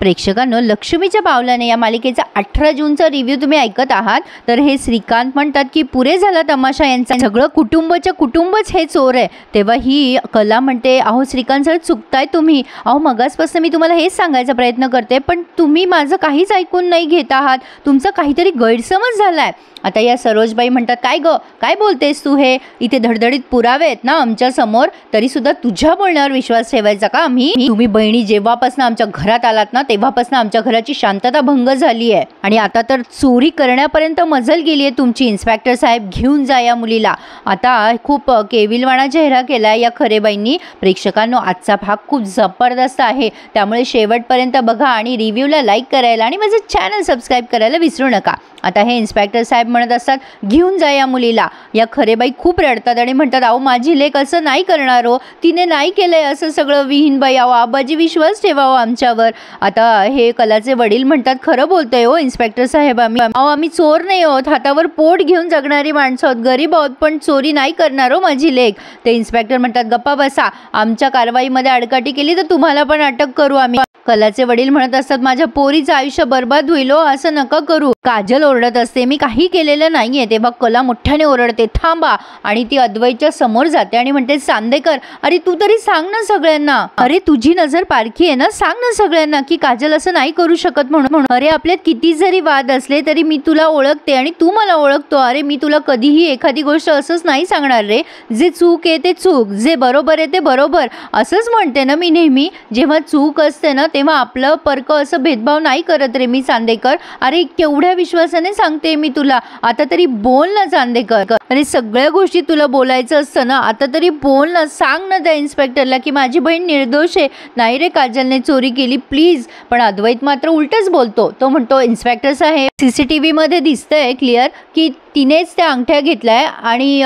प्रेक्षकांनो, लक्ष्मीच्या पावलाने या मालिकेचा 18 जूनचा रिव्ह्यू तुम्ही ऐकत आहात। तर हे श्रीकांत म्हणतात की पुरे झाला तमाशा, यांचा सगळं कुटुंबाच्या कुटुंबच हे चोर आहे। तेव्हा ही कला म्हणते, अहो श्रीकांत सर चुकताय तुम्ही, अहो मगासपासून मी तुम्हाला हेच सांगायचा प्रयत्न करते पण तुम्ही माझं काहीच ऐकून नाही घेत आहात, तुमचा काहीतरी गैरसमज झालाय। आता या सरोजबाई म्हणतात, काय ग काय बोलतेस तू, हे इथे धडधडीत पुरावे आहेत ना आमच्या समोर, तरी सुद्धा तुझ्या बोलण्यावर विश्वास ठेवायचा का आम्ही? तुम्ही बहिणी जेव्हापासून आमच्या घरात आलात ना तेव्हापासून आमच्या घराची शांतता भंग झाली आहे आणि आता तर चोरी करण्यापर्यंत मजल गेली आहे तुमची। इन्स्पेक्टर साहेब घेऊन जा या मुलीला। आता खूप केविलवाणा चेहरा केलाय या खरेबाईंनी। प्रेक्षकांनो, आजचा भाग खूप जबरदस्त आहे, त्यामुळे शेवटपर्यंत बघा आणि रिव्ह्यूला लाईक करायला आणि माझं चॅनल सबस्क्राईब करायला विसरू नका। आता हे इन्स्पेक्टर साहेब म्हणत असतात, घेऊन जा या मुलीला। या खरेबाई खूप रडतात आणि म्हणतात, अहो माझी लेक असं नाही करणार हो, तिने नाही केलंय असं सगळं विहीनबाई, अहो आबाजी विश्वास ठेवावा आमच्यावर। आता हे कलाचे वडील म्हणतात, खरं बोलतोय हो इन्स्पेक्टर साहेब, आम्ही चोर नाही आहोत, हातावर पोट घेऊन जगणारी माणसं आहोत, गरीब आहोत, पण चोरी नाही करणार हो माझी लेक। ते इन्स्पेक्टर म्हणतात, गप्पा बसा, आमच्या कारवाईमध्ये आडकाठी केली तर तुम्हाला पण अटक करू आम्ही। कलाचे वडील म्हणत असतात, माझ्या पोरीचं आयुष्य बर्बाद होईल हो, असं नका करू। काजल ओरडत असते, मी काही केलेलं नाहीये। तेव्हा कला मोठ्याने ओरडते, थांबा, आणि ती अद्वैतच्या समोर जाते आणि म्हणते, चांदेकर अरे तू तरी सांग ना सगळ्यांना, अरे तुझी नजर पारखी आहे ना, सांग ना सगळ्यांना की काजल असं नाही करू शकत म्हणून। अरे आपल्यात किती जरी वाद असले तरी मी तुला ओळखते आणि तू मला ओळखतो, अरे मी तुला कधीही एखादी गोष्ट असंच नाही सांगणार रे, जे चूक आहे ते चूक, जे बरोबर आहे ते बरोबर, असंच म्हणते ना मी नेहमी। जेव्हा चूक असते ना तेव्हा आपलं परक असं भेदभाव नाही करत रे मी चांदेकर, अरे केवढ्या विश्वासाने सांगते मी तुला, आता तरी बोल ना चांदेकर, अरे सगळ्या गोष्टी तुला बोलायचं असतं ना, आता तरी बोल ना, सांग ना त्या इन्स्पेक्टरला की माझी बहीण निर्दोष आहे, नाही रे काजलने चोरी केली प्लीज। पण अद्वैत मात्र उलटच बोलतो, तो म्हणतो, इन्स्पेक्टर साहेब सीसीटीव्ही मध्ये दिसतंय क्लिअर की तिनेच त्या अंगठ्या घेतलाय आणि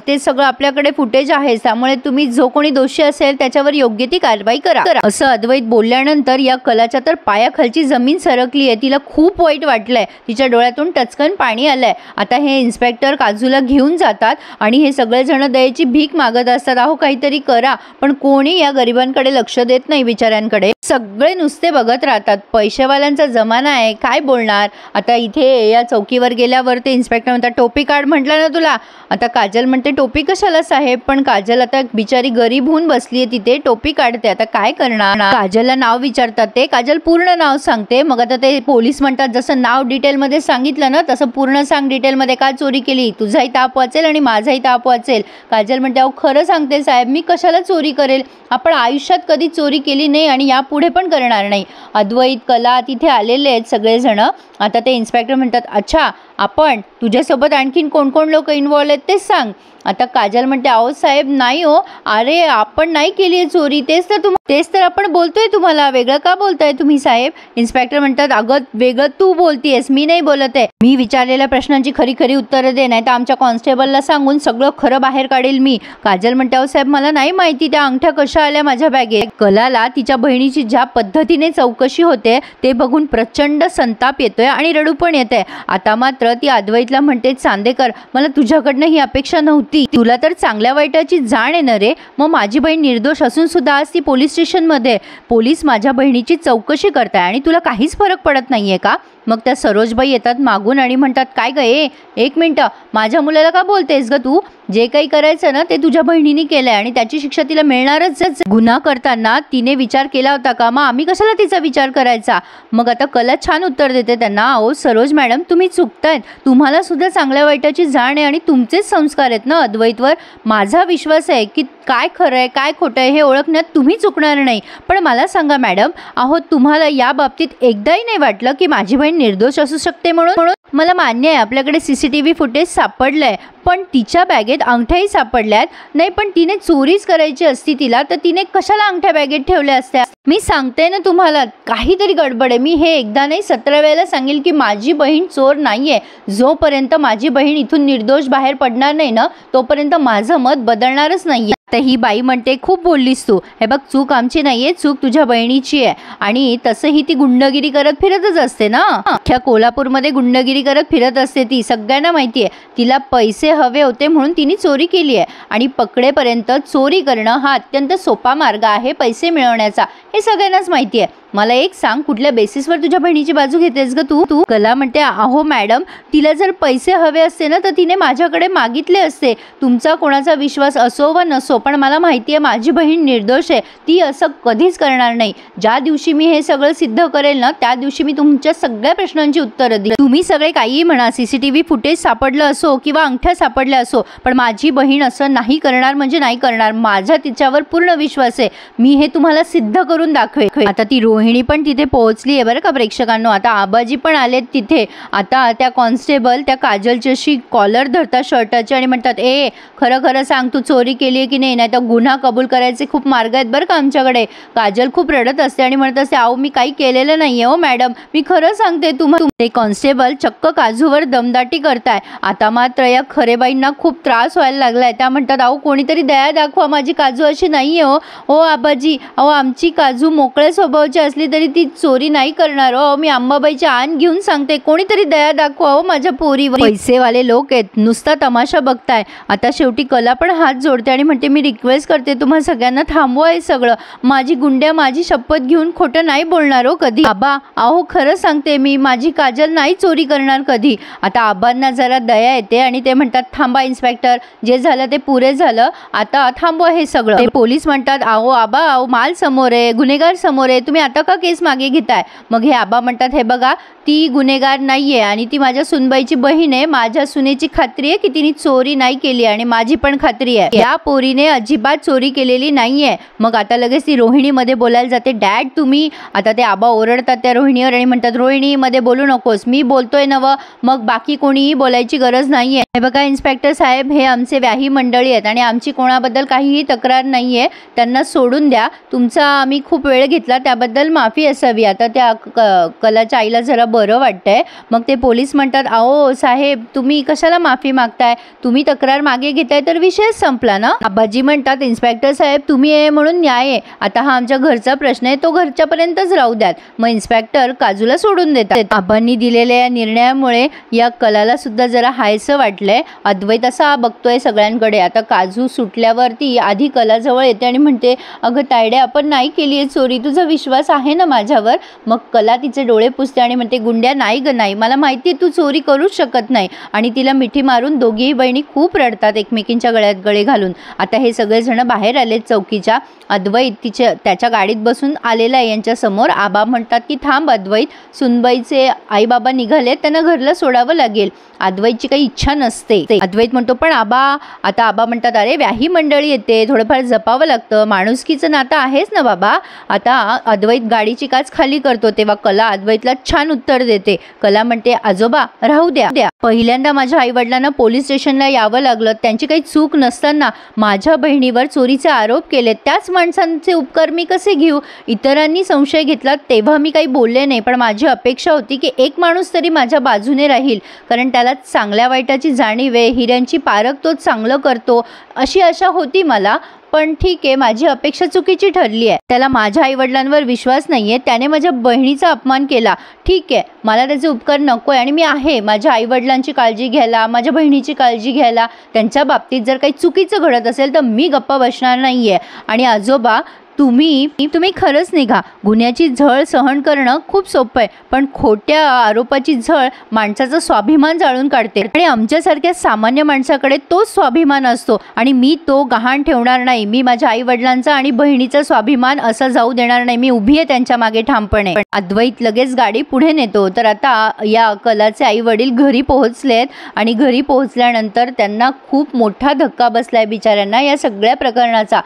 ते सगळं आपल्याकडे फुटेज आहे, त्यामुळे तुम्ही जो कोणी दोषी असेल त्याच्यावर योग्य ती कारवाई करा, असं अद्वैत बोलल्यानंतर या कलाच्या तर पायाखालची जमीन सरकली आहे, तिला खूप वाईट वाटलंय, तिच्या डोळ्यातून टचकन पाणी आलंय। आता हे इन्स्पेक्टर काजूला घेऊन जातात आणि हे सगळेजण दयेची भीक मागत असतात, अहो काहीतरी करा, पण कोणी या गरिबांकडे लक्ष देत नाही बिचाऱ्यांकडे, सगळे नुसते बघत राहतात, पैसेवाल्यांचा जमाना आहे, काय बोलणार। आता इथे या चौकीवर गेल्यावर ते इन्स्पेक्टर म्हणतात, टोपी काढ म्हटलं ना तुला। आता काजल म्हणते, टोपी कशाला साहेब, पण काजल आता बिचारी गरीब होऊन बसलीये तिथे, टोपी काढते, आता काय करणार। काजलला नाव विचारतात ते, काजल पूर्ण नाव सांगते, मग आता ते पोलीस म्हणतात, जसं नाव डिटेल मध्ये सांगितलं ना तसं पूर्ण सांग डिटेल मध्ये, का चोरी केली, तुझाही ताप वाचेल आणि माझाही ताप वाचेल। काजल म्हणते, अहो खरं सांगते साहेब, मी कशाला चोरी करेल, आपण आयुष्यात कधी चोरी केली नाही आणि यापुढे पण करणार नाही। अद्वैत कला तिथे आलेले आहेत सगळेजण। आता ते इन्स्पेक्टर म्हणतात, अच्छा आपण तुझ्यासोबत आणखीन कोण कोण लोक इन्व्हॉल्व आहेत ते सांग। आता काजल म्हणते, अहो साहेब नाही हो, अरे आपण नाही केली आहे चोरी, तेच तर आपण बोलतोय तुम्हाला, वेगळं का बोलताय तुम्ही साहेब। इन्स्पेक्टर म्हणतात, अगं वेगळं तू बोलतीयस, मी नाही बोलत आहे, मी विचारलेल्या प्रश्नांची खरी खरी उत्तरं दे, नाही तर आमच्या कॉन्स्टेबलला सांगून सगळं खरं बाहेर काढेल मी। काजल म्हणते, अहो साहेब मला नाही माहिती त्या अंगठ्या कशा आल्या माझ्या बॅगेत। कलाला तिच्या बहिणीची ज्या पद्धतीने चौकशी होते ते बघून प्रचंड संताप येतोय आणि रडू पण येते। आता मात्र ती अद्वैतला म्हणते, चांदेकर मला तुझ्याकडनं ही अपेक्षा नव्हती, तुला तर चांगल्या वाईटाची जाण आहे ना रे, मग माझी बहीण निर्दोष असून सुद्धा आज ती पोलीस स्टेशन मध्ये, पोलीस माझ्या बहिणीची चौकशी करताय आणि तुला काहीच फरक पडत नाहीये का। मग त्या सरोजबाई येतात मागून आणि म्हणतात, काय ग एक मिनिट, माझ्या मुलाला का बोलतेस ग तू, जे काही करायचं ना ते तुझ्या बहिणीने केलंय आणि त्याची शिक्षा तिला मिळणारच। गुन्हा करताना तिने विचार केला होता का, मग आम्ही कशाला तिचा विचार करायचा। मग आता कला छान उत्तर देते त्यांना, अहो सरोज मॅडम तुम्ही चुकतायत, तुम्हाला सुद्धा चांगल्या वाईटाची जाण आहे आणि तुमचेच संस्कार आहेत ना अद्वैतवर, माझा विश्वास आहे की काय खरं आहे काय खोटं आहे हे ओळखण्यात तुम्ही चुकणार नाही। पण मला सांगा मॅडम, अहो तुम्हाला या बाबतीत एकदाही नाही वाटलं की माझी बहीण निर्दोष असू शकते म्हणून। मला मान्य आहे आपल्याकडे सीसीटीव्ही फुटेज सापडलंय, पण तिच्या बॅगेत अंगठ्याही सापडल्यात, नाही पण तिने चोरीच करायची असती तिला तर तिने कशाला अंगठ्या बॅगेत ठेवल्या असत्या। मी सांगते ना तुम्हाला काहीतरी गडबड आहे, मी हे एकदा नाही 17 वेळेला सांगेल की माझी बहीण चोर नाहीये, जोपर्यंत माझी बहीण इथून निर्दोष बाहेर पडणार नाही ना तोपर्यंत माझं मत बदलणारच नाहीये। तर ही बाई म्हणते, खूप बोललीस तू, हे बघ चूक आमची नाहीये, चूक तुझ्या बहिणीची आहे, आणि तसंही ती गुंडगिरी करत फिरतच असते ना, अख्ख्या कोल्हापूरमध्ये गुंडगिरी करत फिरत असते ती, सगळ्यांना माहितीये, तिला पैसे हवे होते म्हणून तिने चोरी केली आहे आणि पकडेपर्यंत चोरी करणं हा अत्यंत सोपा मार्ग आहे पैसे मिळवण्याचा, हे सगळ्यांनाच माहिती आहे। मला एक सांग, कुठल्या बेसिसवर तुझ्या बहिणीची बाजू घेतेस ग तू? कला म्हणते, अहो मॅडम, तिला जर पैसे हवे असते ना तर तिने माझ्याकडे मागितले असते. तुमचा कोणाचा विश्वास असो वा नसो, पण मला माहिती आहे माझी बहीण निर्दोष आहे. ती असं कधीच करणार नाही. ज्या दिवशी मी हे सगळं सिद्ध करेल ना त्या दिवशी मी तुमच्या सगळ्या प्रश्नांची उत्तरं देईन. तुम्ही सगळे काहीही म्हणा, CCTV फुटेज सापडलं असो किंवा अंगठ्या सापडल्या असो, पण माझी बहीण असं नाही करणार म्हणजे नाही करणार. माझा तिच्यावर पूर्ण विश्वास आहे. मी हे तुम्हाला सिद्ध करून दाखवेन. आता ती रोहिणी पण तिथे पोहोचली आहे बरं का प्रेक्षकांनो. आता आबाजी पण आलेत तिथे. आता त्या कॉन्स्टेबल त्या काजलची अशी कॉलर धरतात शर्टाची आणि म्हणतात, ए खरं खरं सांग, तू चोरी केली आहे की नाही, नाही तर गुन्हा कबूल करायचे खूप मार्ग आहेत बरं का आमच्याकडे. काजल खूप रडत असते आणि म्हणत असते, अहो मी काही केलेलं नाही आहे हो मॅडम, मी खरं सांगते तुम्हाला. ते कॉन्स्टेबल चक्क काजूवर दमदाटी करताय. आता मात्र या खरेबाईंना खूप त्रास व्हायला लागलाय. त्या म्हणतात, अहो कोणीतरी दया दाखवा, माझी काजू अशी नाही आहे हो आबाजी. अहो आमची काजू मोकळ्या स्वभावाची असली तरी ती चोरी नाही करणार हो. मी अंबाबाईची आण घेऊन सांगते, कोणीतरी दया दाखवा हो माझ्या पोरीवर. पैसेवाले लोक आहेत, नुसता तमाशा बघताय. आता शेवटी कला पण हात जोडते आणि म्हणते, मी रिक्वेस्ट करते तुम्हा सगळ्यांना, थांबवा हे सगळं. माझी गुंड्या माझी शपथ घेऊन खोटं नाही बोलणार हो कधी. आबा अहो खरं सांगते मी, माझी काजल नाही चोरी करणार कधी. आता आबांना जरा दया येते आणि ते म्हणतात, थांबा इन्स्पेक्टर, जे झालं ते पुरे झालं, आता थांबवा हे सगळं. ते पोलीस म्हणतात, अहो आबा, अहो माल समोर आहे, गुन्हेगार समोर आहे, तुम्ही आता का केस मागे घेताय? मग हे आबा म्हणतात, हे बघा ती गुन्हेगार नाहीये आणि ती माझ्या सुनबाईची बहीण आहे. माझ्या सुनेची खात्री आहे की तिने चोरी नाही केली आणि माझी पण खात्री आहे या पोरीने अजिबात चोरी केलेली नाहीये. मग आता लगेच ती रोहिणी मध्ये बोलायला जाते, डॅड तुम्ही. आता ते आबा ओरडतात त्या रोहिणीवर आणि म्हणतात, रोहिणी मध्ये बोलू नकोस, मी बोलतोय नव, मग बाकी कोणीही बोलायची गरज नाहीये. हे बघा इन्स्पेक्टर साहेब, हे आमचे व्याही मंडळी आहेत आणि आमची कोणाबद्दल काहीही तक्रार नाहीये, त्यांना सोडून द्या. तुमचा आम्ही खूप वेळ घेतला त्याबद्दल माफी असावी. आता त्या कलाच्या आईला जरा बरं वाटतंय. मग ते पोलीस म्हणतात, अहो साहेब तुम्ही कशाला माफी मागताय, तुम्ही तक्रार मागे घेताय तर विषय संपला ना. आबाजी म्हणतात, इन्स्पेक्टर साहेब तुम्ही आहे म्हणून न्याय आहे, आता हा आमच्या घरचा प्रश्न आहे, तो घरच्यापर्यंतच राहू द्यात. मग इन्स्पेक्टर काजूला सोडून देतात. आबांनी दिलेल्या या निर्णयामुळे या कलाला सुद्धा जरा हायसं वाटलंय. अद्वैत असा बघतोय सगळ्यांकडे. आता काजू सुटल्यावरती आधी कलाजवळ येते आणि म्हणते, अगं तायडे, आपण नाही केली आहे चोरी, तुझा विश्वास आहे ना माझ्यावर? मग कला तिचे डोळे पुसते आणि म्हणते, गुंड्या नाही ग नाही, मला माहिती आहे तू चोरी करूच शकत नाही. आणि तिला मिठी मारून दोघीही बहिणी खूप रडतात एकमेकींच्या गळ्यात गळे घालून. आता हे सगळेजण बाहेर आले चौकीच्या. अद्वैत त्याच्या गाडीत बसून आलेला आहे यांच्या समोर. आबा म्हणतात की थांब अद्वैत, सुनबाईचे आई बाबा निघाले, त्यांना घरला सोडावं लागेल. अद्वैतची काही इच्छा नसते. अद्वैत म्हणतो, पण आबा. आता आबा म्हणतात, अरे व्याही मंडळी येते, थोडंफार जपावं लागतं, माणुसकीचं नातं आहेच ना बाबा. आता अद्वैत गाडीची काच खाली करतो तेव्हा कला अद्वैतला छान उत्तर देते. कला म्हणते, आजोबा राहू द्या, पहिल्यांदा माझ्या आई वडिलांना पोलीस स्टेशनला यावं लागलं, त्यांची काही चूक नसताना माझ्या बहिणीवर चोरीचे आरोप केले, त्याच माणसांचे उपकार मी कसे घेऊ? इतरांनी संशय घेतला तेव्हा मी काही बोलले नाही, पण माझी अपेक्षा होती की एक माणूस तरी माझ्या बाजूने राहील, कारण त्याला चांगल्या वाईटाची जाणीव आहे, हिऱ्यांची पारख तोच चांगलं करतो, अशी आशा होती मला. पण ठीक आहे, माझी अपेक्षा चुकीची ठरली आहे. त्याला माझ्या आईवडिलांवर विश्वास नाही आहे, त्याने माझ्या बहिणीचा अपमान केला. ठीक आहे, मला त्याचे उपकार नको आहे आणि मी आहे माझ्या आईवडिलांची काळजी घ्यायला, माझ्या बहिणीची काळजी घ्यायला. त्यांच्या बाबतीत जर काही चुकीचं घडत असेल तर मी गप्प बसणार नाही आहे. आणि आजोबा तुम्ही खरंच निघा. गुन्ह्याची झळ सहन करणं खूप सोपं आहे, पण खोट्या आरोपाची झळ माणसाचा स्वाभिमान जाळून काढते आणि आमच्यासारख्या सामान्य माणसाकडे तोच स्वाभिमान असतो आणि मी तो गहाण ठेवणार नाही. मी माझ्या आई वडिलांचा आणि बहिणीचा स्वाभिमान असा जाऊ देणार नाही. मी उभी आहे त्यांच्या मागे ठामपणे. अद्वैत लगेच गाडी पुढे नेतो. तर आता या कलाचे आई वडील घरी पोहोचलेत आणि घरी पोहोचल्यानंतर त्यांना खूप मोठा धक्का बसलाय बिचाऱ्यांना या सगळ्या प्रकरणाचा.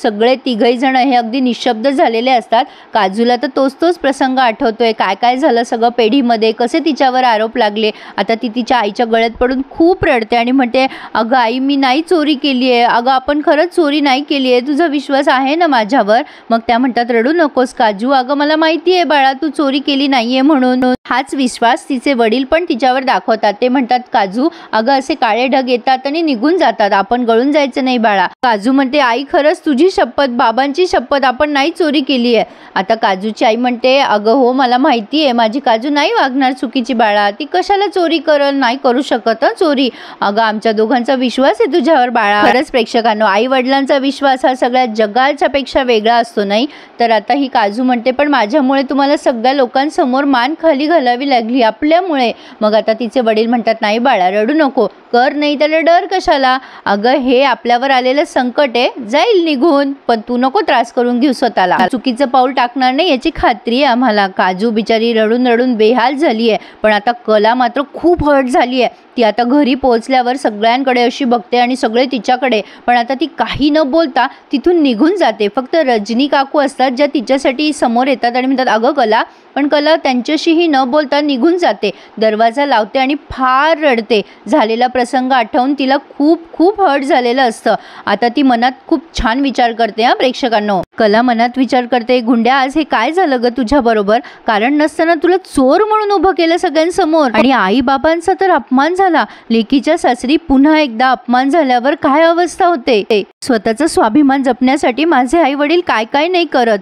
सगळे तिघही जण हे अगदी निशब्द झालेले असतात. काजूला तर तोच प्रसंग आठवतोय, काय झालं सगळं पेढीमध्ये, कसे तिच्यावर आरोप लागले. आता ती तिच्या आईच्या गळ्यात पडून खूप रडते आणि म्हणते, अगं आई मी नाही चोरी केली आहे, अगं आपण खरंच चोरी नाही केली आहे, तुझा विश्वास आहे ना माझ्यावर? मग त्या म्हणतात, रडू नकोस काजू, अगं मला माहिती आहे बाळा तू चोरी केली नाहीये म्हणून. हाच विश्वास तिचे वडील पण तिच्यावर दाखवतात. ते म्हणतात, काजू अगं असे काळे ढग येतात आणि निघून जातात, आपण गळून जायचं नाही बाळा. काजू म्हणते, आई खरंच तुझी शपथ, बाबांची देवाची शपथ आपण नाही चोरी केली आहे. आता काजूची आई म्हणते अगं हो मला माहिती आहे माझी काजू नाही वागणार चुकीची बाळा, ती कशाला चोरी करल, नाही करू शकत चोरी. अगं आमच्या दोघांचा विश्वास आहे तुझ्यावर बाळा. खरंच प्रेक्षकांनो, आई वडिलांचा विश्वास हा सगळ्या जगाच्या पेक्षा वेगळा असतो नाही. तर आता ही काजू म्हणते पण माझ्यामुळे तुम्हाला सगळ्या लोकांसमोर मान खाली घालावी लागली आपल्यामुळे. मग आता तिचे वडील म्हणतात नाही बाळा रडू नको, कर नाही त्याला डर कशाला. अगं हे आपल्यावर आलेलं संकट आहे, जाईल निघून, पण तू नको त्रास करून घेऊ स्वतःला. चुकीचं पाऊल टाकणार नाही याची खात्री आहे आम्हाला. काजू बिचारी रडून रडून बेहाल झाली आहे, पण आता कला मात्र खूप हर्ट झाली आहे. ती आता घरी पोहोचल्यावर सगळ्यांकडे अशी बघते आणि सगळे तिच्याकडे, पण आता ती काही न बोलता तिथून निघून जाते. फक्त रजनी काकू असतात ज्या तिच्यासाठी समोर येतात आणि म्हणतात अगं कला, पण कला त्यांच्याशीही न बोलता निघून जाते. दरवाजा लावते आणि फार रडते. झालेला प्रसंग आठवून तिला खूप खूप हर्ट झालेलं असतं. आता ती मनात खूप छान विचार करते प्रेक्षकांनो. कला मनात विचार करते गुंड्या आज हे काय झालं ग तुझ्या बरोबर, कारण नसताना तुला चोर म्हणून उभं केलं सगळ्यांसमोर, आणि आई बाबांचा तर अपमान झाला. लेकीच्या सासरी पुन्हा एकदा अपमान झाल्यावर काय अवस्था होते. स्वतःचा स्वाभिमान जपण्यासाठी माझे आई वडील काय काय नाही करत.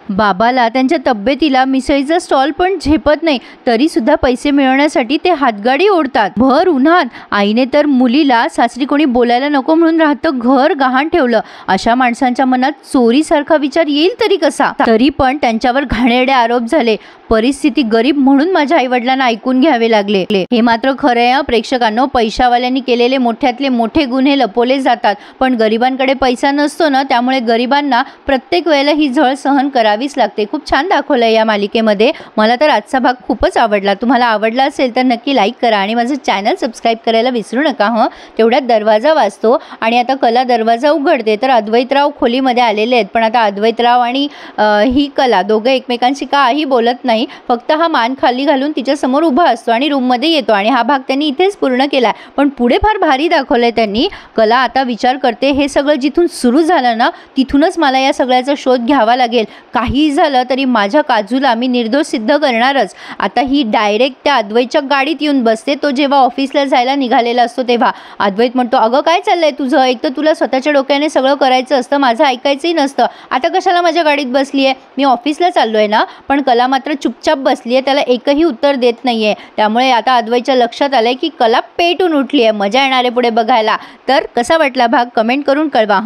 बाबाला त्यांच्या तब्येतीला मिसळीचा स्टॉल पण झेपत नाही, तरी सुद्धा पैसे मिळवण्यासाठी ते हातगाडी ओढतात भर उन्हात. आईने तर मुलीला सासरी कोणी बोलायला नको म्हणून राहतं घर गहाण ठेवलं. अशा माणसांच्या मनात चोरीसारखा विचार येईल तरी कसा. तरी पण त्यांच्यावर घाणेरडे आरोप झाले. परिस्थिती गरीब म्हणून माझ्या आईवडिलांना ऐकून घ्यावे लागले. हे मात्र खरं आहे प्रेक्षकांनो. पैशावाल्यांनी केलेले मोठ्यातले मोठे गुन्हे लपवले जातात, पण गरिबांकडे पैसा नसतो ना, त्यामुळे गरिबांना प्रत्येक वेळेला ही झळ सहन करावीच लागते. खूप छान दाखवलं या मालिकेमध्ये. मला तर आजचा भाग खूपच आवडला. तुम्हाला आवडला असेल तर नक्की लाईक करा आणि माझं चॅनल सबस्क्राईब करायला विसरू नका. तेवढ्यात दरवाजा वाजतो आणि आता कला दरवाजा उघडते तर अद्वैतराव खोलीमध्ये आलेले आहेत. पण आता अद्वैतराव आणि ही कला दोघं एकमेकांशी काही बोलत नाही. फक्त हा मान खाली घालून तिच्या समोर उभा असतो आणि रूममध्ये येतो आणि हा भाग त्यांनी इथेच पूर्ण केला. पण पुढे फार भारी दाखवलंय त्यांनी. कला आता विचार करते हे सगळं जिथून सुरू झालं ना तिथूनच मला या सगळ्याचा शोध घ्यावा लागेल. काही झालं तरी माझ्या काजूला मी निर्दोष सिद्ध करणारच. आता ही डायरेक्ट त्या अद्वैतच्या गाडीत येऊन बसते. तो जेव्हा ऑफिसला जायला निघालेला असतो तेव्हा अद्वैत म्हणतो अगं काय चाललंय तुझं, एक तर तुला स्वतःच्या डोक्याने सगळं करायचं असतं, माझं ऐकायचंही नसतं, आता कशाला माझ्या गाडीत बसली आहे, मी ऑफिसला चाललोय ना. पण कला मात्र चुपचाप बसली आहे, त्याला एकही उत्तर देत नाहीये. त्यामुळे आता अद्वैतच्या लक्षात आलंय की कला पेटून उठली आहे. मजा येणार आहे पुढे बघायला. तर कसा वाटला भाग कमेंट करून कळवा.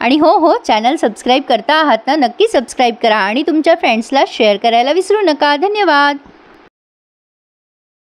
आणि हो चॅनल सबस्क्राईब करता आहात ना, नक्की सबस्क्राईब करा आणि तुमच्या फ्रेंड्सला शेअर करायला विसरू नका. धन्यवाद.